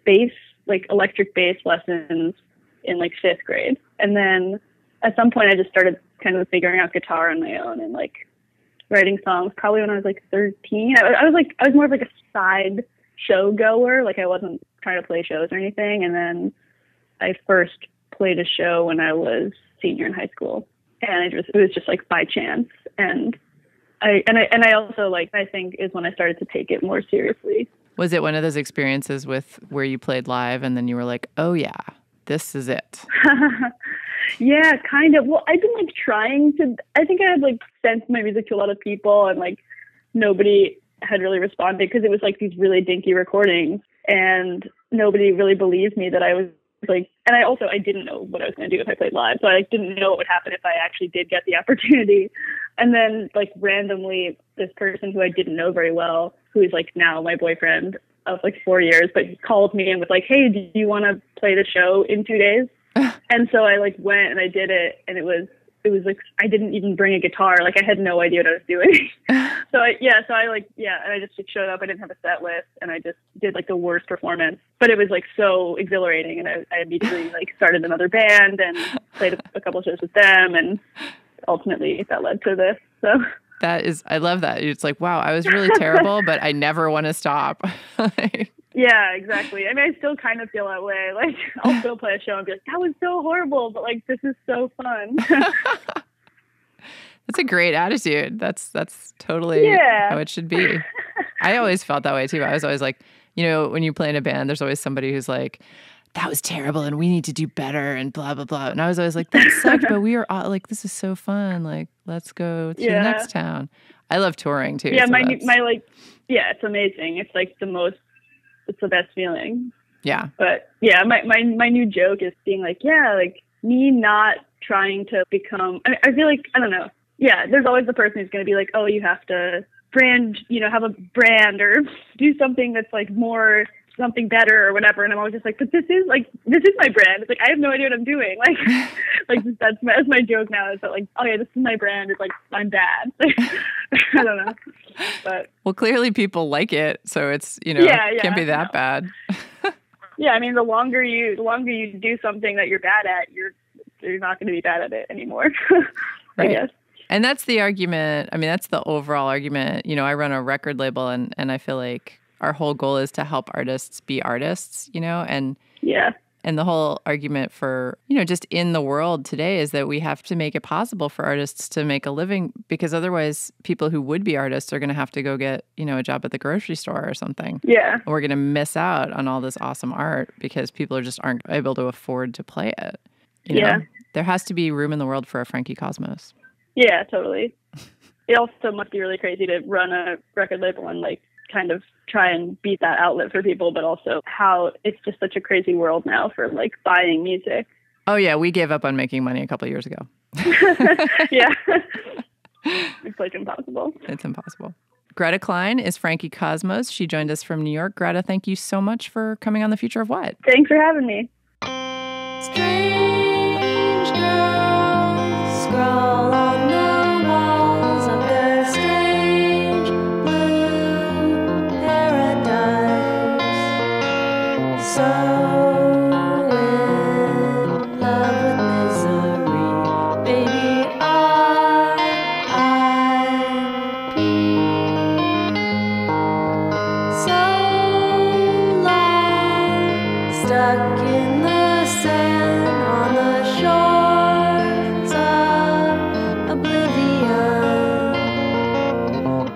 bass, like electric bass lessons in like 5th grade. And then at some point I just started kind of figuring out guitar on my own and like writing songs probably when I was like 13. I was more of like a side show goer. Like I wasn't trying to play shows or anything. And then I first played a show when I was senior in high school, and it was just like by chance. And I also like, I think is when I started to take it more seriously. Was it one of those experiences with where you played live and then you were like, oh yeah, this is it? Yeah, kind of. Well, I've been like trying to, I think I had like sent my music to a lot of people, and like nobody had really responded because it was like these really dinky recordings, and nobody really believed me that I was like, and I didn't know what I was going to do if I played live. So I didn't know what would happen if I actually did get the opportunity. And then like randomly this person who I didn't know very well, who is like now my boyfriend of like 4 years, but he called me and was like, hey, do you want to play the show in 2 days? And so I like went and I did it, and it was like, I didn't even bring a guitar. Like I had no idea what I was doing. and I just like, showed up. I didn't have a set list, and I just did like the worst performance, but it was like so exhilarating. And I immediately like started another band and played a couple of shows with them, and ultimately that led to this. So I love that. It's like, wow, I was really terrible, but I never want to stop. Yeah, exactly. I mean, I still kind of feel that way. Like, I'll still play a show and be like, that was so horrible, but like, this is so fun. That's a great attitude. That's totally how it should be. I always felt that way too. I was always like, you know, when you play in a band, there's always somebody who's like, that was terrible and we need to do better and blah, blah, blah. And I was always like, that sucked, but we are all like, this is so fun. Like, let's go to the next town. I love touring too. Yeah, so it's amazing. It's like it's the best feeling. Yeah. But yeah, my new joke is being like, yeah, like me not trying to become, I feel like, I don't know. Yeah, there's always the person who's going to be like, oh, you have to brand, you know, have a brand or do something that's like more something better or whatever. And I'm always just like, but this is my brand. It's like, I have no idea what I'm doing. Like that's my joke now, is that like, oh yeah, this is my brand. It's like, I'm bad. I don't know. But well, clearly people like it. So it's, you know, can't be that bad. Yeah. I mean, the longer you do something that you're bad at, you're not going to be bad at it anymore. I guess. And that's the argument. I mean, that's the overall argument. You know, I run a record label, and I feel like our whole goal is to help artists be artists, you know, and the whole argument for, you know, just in the world today is that we have to make it possible for artists to make a living, because otherwise people who would be artists are going to have to go get, you know, a job at the grocery store or something. Yeah. And we're going to miss out on all this awesome art because people just aren't able to afford to play it. You know? There has to be room in the world for a Frankie Cosmos. Yeah, totally. It also must be really crazy to run a record label and like kind of try and beat that outlet for people, but also how it's just such a crazy world now for like buying music. Oh yeah, we gave up on making money a couple of years ago. Yeah. It's like impossible. It's impossible. Greta Klein is Frankie Cosmos. She joined us from New York. Greta, thank you so much for coming on The Future of What? Thanks for having me. Strange girls scroll on the walls of their strange blue paradise. So in love with misery, baby, so long stuck in the sand on the shores of oblivion.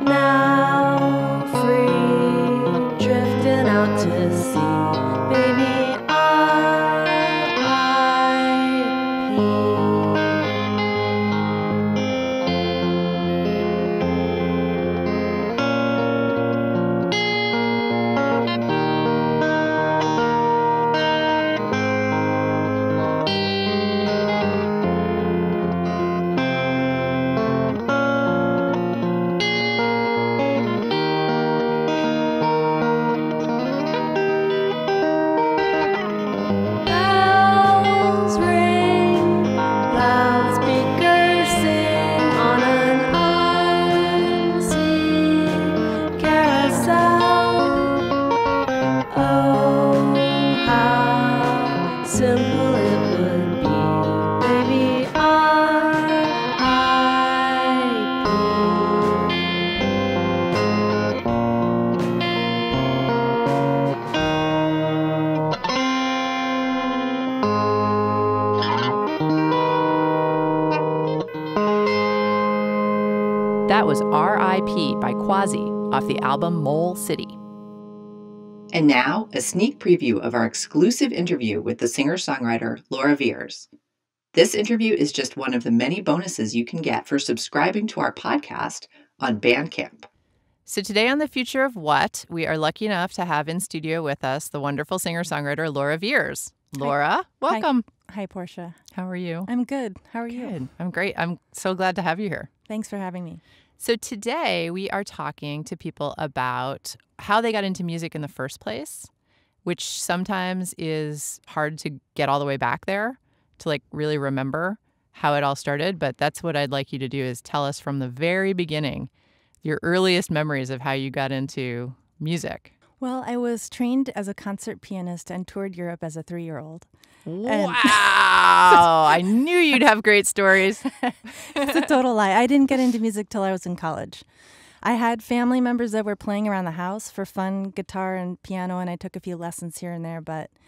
Now free, drifting out to sea, baby, That was R.I.P. by Quasi off the album Mole City. And now, a sneak preview of our exclusive interview with the singer-songwriter Laura Veirs. This interview is just one of the many bonuses you can get for subscribing to our podcast on Bandcamp. So today on The Future of What, we are lucky enough to have in studio with us the wonderful singer-songwriter Laura Veirs. Laura, welcome. Hi, Portia. How are you? I'm good. How are you? Good. I'm great. I'm so glad to have you here. Thanks for having me. So today we are talking to people about how they got into music in the first place, which sometimes is hard to get all the way back there to like really remember how it all started. But that's what I'd like you to do is tell us from the very beginning, your earliest memories of how you got into music. Well, I was trained as a concert pianist and toured Europe as a 3-year-old. Wow! I knew you'd have great stories. It's a total lie. I didn't get into music till I was in college. I had family members that were playing around the house for fun, guitar and piano, and I took a few lessons here and there.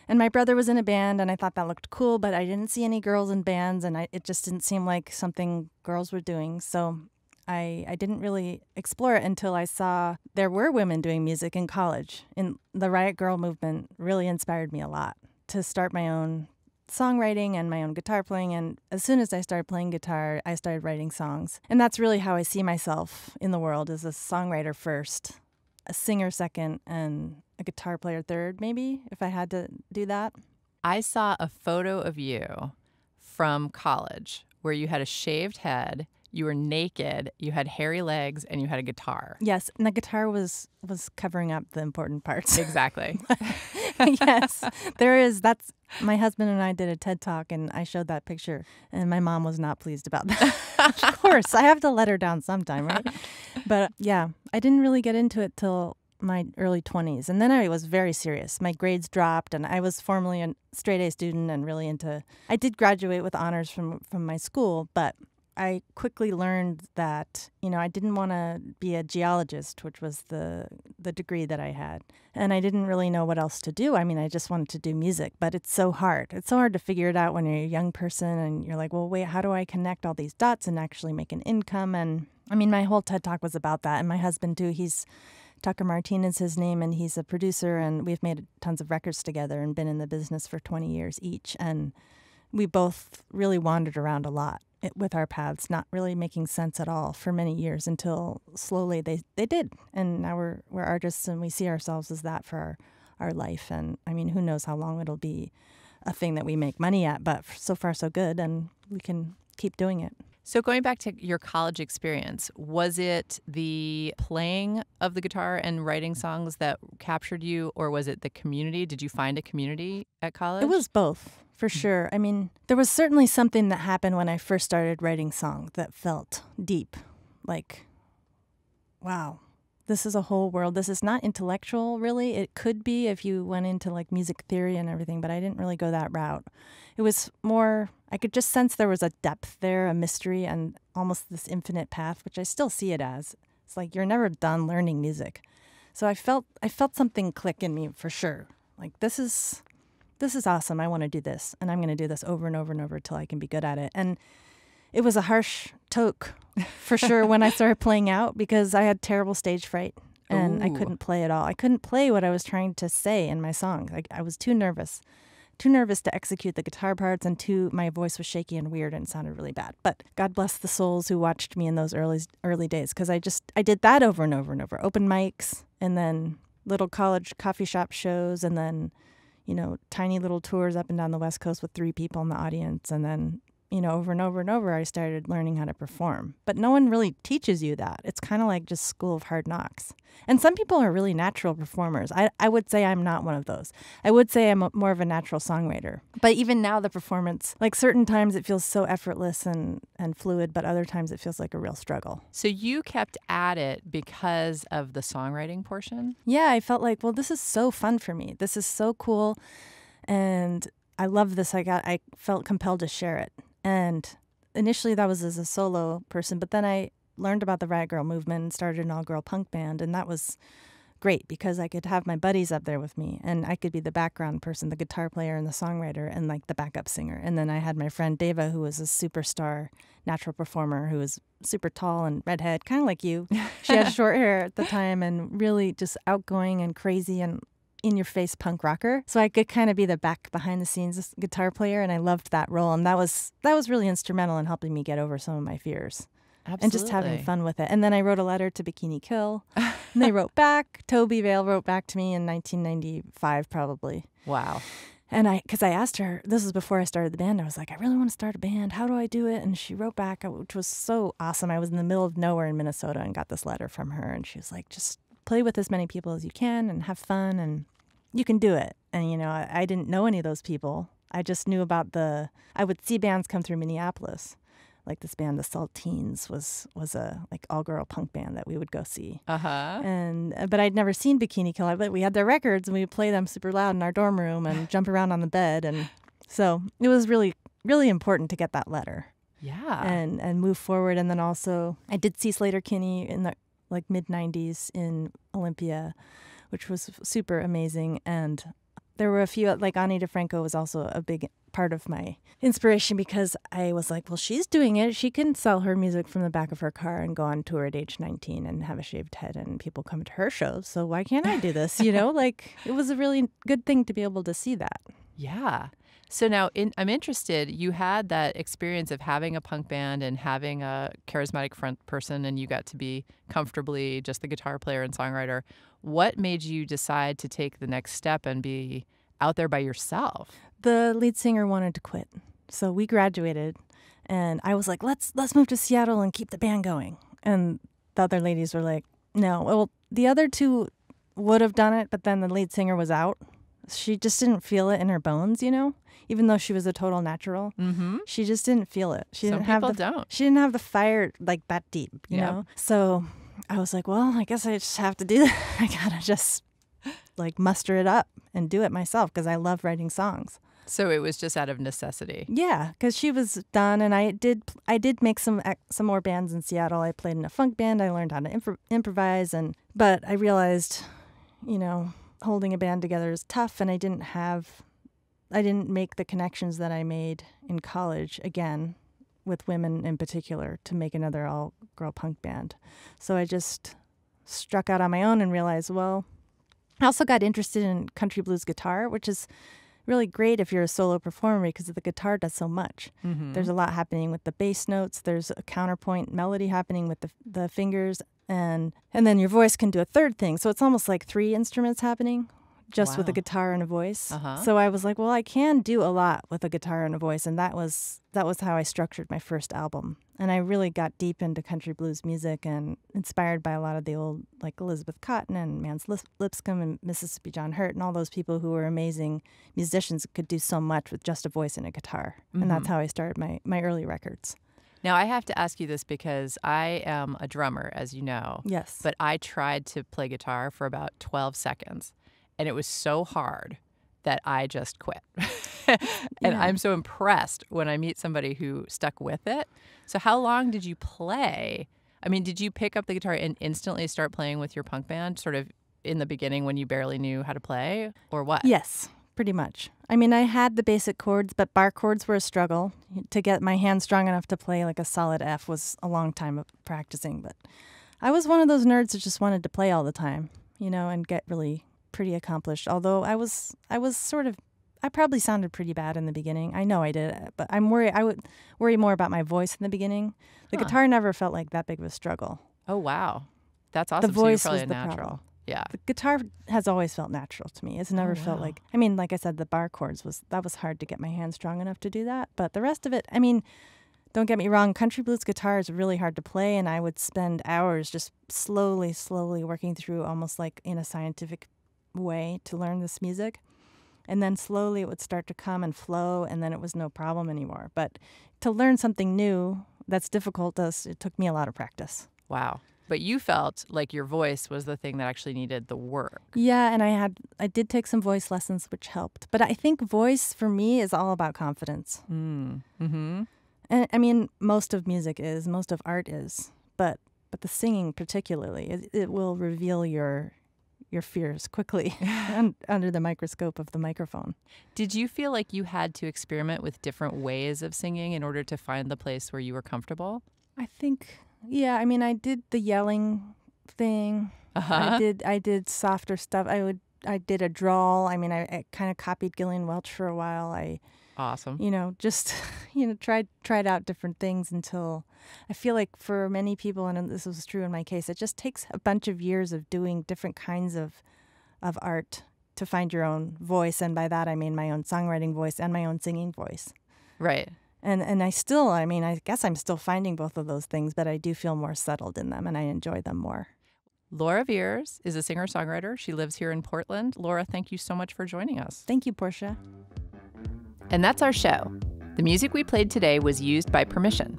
And my brother was in a band, and I thought that looked cool, but I didn't see any girls in bands, and it just didn't seem like something girls were doing. So I didn't really explore it until I saw there were women doing music in college. And the Riot Girl movement really inspired me a lot to start my own songwriting and my own guitar playing. And as soon as I started playing guitar, I started writing songs. And that's really how I see myself in the world, as a songwriter first, a singer second, and a guitar player third, maybe, if I had to do that. I saw a photo of you from college where you had a shaved head, you were naked, you had hairy legs, and you had a guitar. Yes, and the guitar was covering up the important parts. Exactly. Yes, there is. That's my husband and I did a TED Talk, and I showed that picture, and my mom was not pleased about that. Of course, I have to let her down sometime, right? But yeah, I didn't really get into it till my early 20s, and then I was very serious. My grades dropped, and I was formerly a straight A student and really into. I did graduate with honors from my school, but I quickly learned that, I didn't want to be a geologist, which was the degree that I had. And I didn't really know what else to do. I mean, I just wanted to do music, but it's so hard. It's so hard to figure it out when you're a young person and you're like, well, wait, how do I connect all these dots and actually make an income? And I mean, my whole TED Talk was about that. And my husband, too, he's Tucker Martinez, his name, and he's a producer. And we've made tons of records together and been in the business for 20 years each. And we both really wandered around a lot with our paths, not really making sense at all for many years until slowly they did. And now we're artists and we see ourselves as that for our life. And I mean, who knows how long it'll be a thing that we make money at, but so far so good, and we can keep doing it. So going back to your college experience, was it the playing of the guitar and writing songs that captured you, or was it the community? Did you find a community at college? It was both. For sure. I mean, there was certainly something that happened when I first started writing songs that felt deep. Like, wow, this is a whole world. This is not intellectual, really. It could be if you went into like music theory and everything, but I didn't really go that route. It was more, I could just sense there was a depth there, a mystery, and almost this infinite path, which I still see it as. It's like you're never done learning music. So I felt something click in me for sure. Like, this is awesome. I want to do this. And I'm going to do this over and over and over until I can be good at it. And it was a harsh toke for sure when I started playing out, because I had terrible stage fright and I couldn't play at all. I couldn't play what I was trying to say in my songs. I was too nervous to execute the guitar parts, and my voice was shaky and weird and sounded really bad. But God bless the souls who watched me in those early days, because I did that over and over and over. Open mics, and then little college coffee shop shows, and then tiny little tours up and down the West Coast with 3 people in the audience. And then, over and over and over, I started learning how to perform. But no one really teaches you that. It's kind of like just school of hard knocks. And some people are really natural performers. I would say I'm not one of those. I would say I'm more of a natural songwriter. But even now, the performance, like certain times it feels so effortless and fluid, but other times it feels like a real struggle. So you kept at it because of the songwriting portion? Yeah, I felt like, well, this is so fun for me. This is so cool. And I love this. I felt compelled to share it. And initially that was as a solo person, but then I learned about the Riot Girl movement and started an all-girl punk band, and that was great because I could have my buddies up there with me, and I could be the background person, the guitar player and the songwriter, and like the backup singer. And then I had my friend Deva, who was a superstar natural performer, who was super tall and redhead, kind of like you. She had short hair at the time and really just outgoing and crazy and in-your-face punk rocker. So I could kind of be the back behind-the-scenes guitar player, and I loved that role. And that was really instrumental in helping me get over some of my fears. Absolutely. And just having fun with it. And then I wrote a letter to Bikini Kill, and they wrote back. Toby Vale wrote back to me in 1995, probably. Wow. And because I asked her, this was before I started the band, I was like, I really want to start a band. How do I do it? And she wrote back, which was so awesome. I was in the middle of nowhere in Minnesota and got this letter from her. And she was like, just play with as many people as you can and have fun, and you can do it. And, you know, I didn't know any of those people. I just knew about I would see bands come through Minneapolis. Like this band, the Saltines, was a like all-girl punk band that we would go see. But I'd never seen Bikini Kill. We had their records, and we would play them super loud in our dorm room and jump around on the bed. And so it was really, really important to get that letter. Yeah. And move forward. And then also, I did see Slater-Kinney in the like mid-'90s in Olympia, which was super amazing. And there were a few, like Ani DeFranco was also a big part of my inspiration, because I was like, well, she's doing it. She can sell her music from the back of her car and go on tour at age 19 and have a shaved head, and people come to her shows. So why can't I do this? You know, like it was a really good thing to be able to see that. Yeah. So now I'm interested, you had that experience of having a punk band and having a charismatic front person, and you got to be comfortably just the guitar player and songwriter. What made you decide to take the next step and be out there by yourself? The lead singer wanted to quit. So we graduated, and I was like, let's move to Seattle and keep the band going. And the other ladies were like, no. Well, the other two would have done it, but then the lead singer was out. She just didn't feel it in her bones, you know? Even though she was a total natural, she just didn't feel it. She Some didn't have people don't. She didn't have the fire like that deep, you know? So I was like, well, I guess I just have to do that. I gotta just like muster it up and do it myself, because I love writing songs. So it was just out of necessity. Yeah, because she was done, and I did make some more bands in Seattle. I played in a funk band. I learned how to improvise, but I realized, you know, holding a band together is tough, and I didn't make the connections that I made in college again with women in particular to make another all-girl punk band. So I just struck out on my own and realized, well, I also got interested in country blues guitar, which is really great if you're a solo performer because the guitar does so much. There's a lot happening with the bass notes. There's a counterpoint melody happening with the fingers, and then your voice can do a third thing. So it's almost like 3 instruments happening just with a guitar and a voice. So I was like, well, I can do a lot with a guitar and a voice, and that was how I structured my first album. And I really got deep into country blues music and inspired by a lot of the old, like Elizabeth Cotton and Mans Lipscomb and Mississippi John Hurt and all those people who were amazing musicians that could do so much with just a voice and a guitar. And that's how I started my early records. Now, I have to ask you this because I am a drummer, as you know. Yes. But I tried to play guitar for about 12 seconds, and it was so hard that I just quit. And I'm so impressed when I meet somebody who stuck with it. So how long did you play? I mean, did you pick up the guitar and instantly start playing with your punk band sort of in the beginning when you barely knew how to play, or what? Yes, pretty much. I mean, I had the basic chords, but bar chords were a struggle. To get my hand strong enough to play like a solid F was a long time of practicing. But I was one of those nerds that just wanted to play all the time, you know, and get really pretty accomplished. Although I was sort of, I probably sounded pretty bad in the beginning. I know I did, but I would worry more about my voice in the beginning. The guitar never felt like that big of a struggle. Oh, wow. That's awesome. The voice so you're was probably the a natural. problem. Yeah. The guitar has always felt natural to me. It's never felt like, I mean, like I said, the bar chords was hard to get my hand strong enough to do that. But the rest of it, I mean, don't get me wrong, country blues guitar is really hard to play, and I would spend hours just slowly working through almost like in a scientific way to learn this music. And then slowly it would start to come and flow, and then it was no problem anymore. But to learn something new that's difficult, it took me a lot of practice. Wow. But you felt like your voice was the thing that actually needed the work. Yeah, and I did take some voice lessons, which helped. But I think voice for me is all about confidence. Mm-hmm. And I mean, most of art is, but the singing particularly, it will reveal your your fears quickly under the microscope of the microphone. Did you feel like you had to experiment with different ways of singing in order to find the place where you were comfortable? I think, yeah. I mean, I did the yelling thing. I did softer stuff. I did a drawl. I mean, I kind of copied Gillian Welch for a while. Awesome. Just tried out different things until I feel like for many people, and this was true in my case, it just takes a bunch of years of doing different kinds of art to find your own voice. And by that, I mean my own songwriting voice and my own singing voice. Right. And I guess I'm still finding both of those things, but I do feel more settled in them and I enjoy them more. Laura Veers is a singer-songwriter. She lives here in Portland. Laura, thank you so much for joining us. Thank you, Portia. And that's our show. The music we played today was used by permission.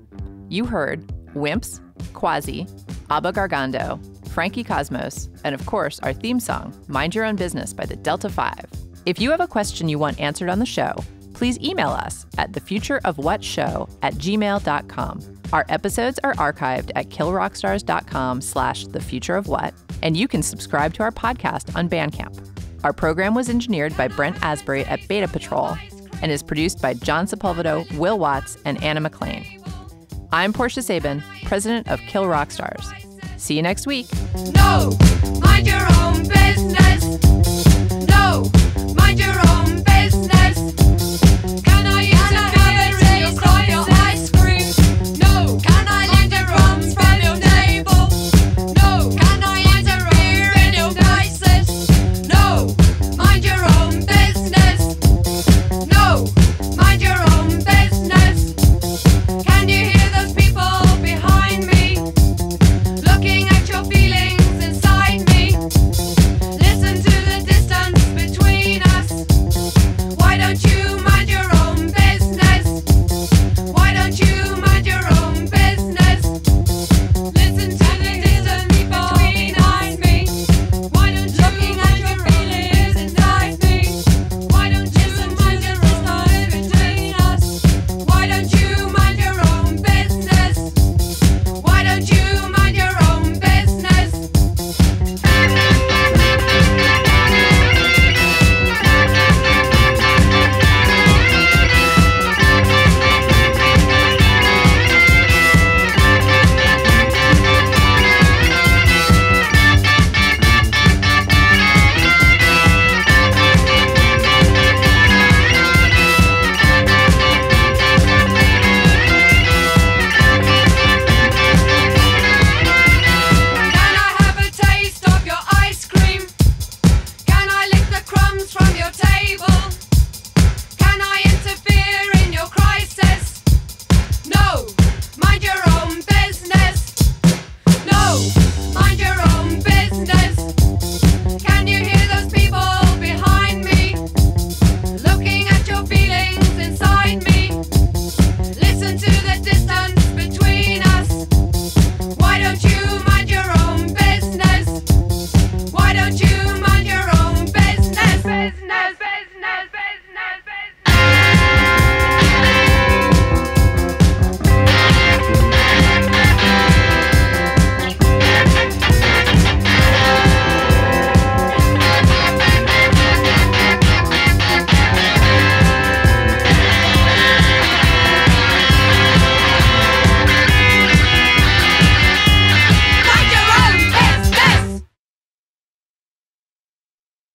You heard Wimps, Quasi, Abba Gargando, Frankie Cosmos, and of course, our theme song, Mind Your Own Business by the Delta 5. If you have a question you want answered on the show, please email us at thefutureofwhatshow@gmail.com. Our episodes are archived at killrockstars.com/thefutureofwhat, and you can subscribe to our podcast on Bandcamp. Our program was engineered by Brent Asbury at Beta Patrol and is produced by John Sepulvedo, Will Watts, and Anna McLean. I'm Portia Sabin, president of Kill Rock Stars. See you next week. No!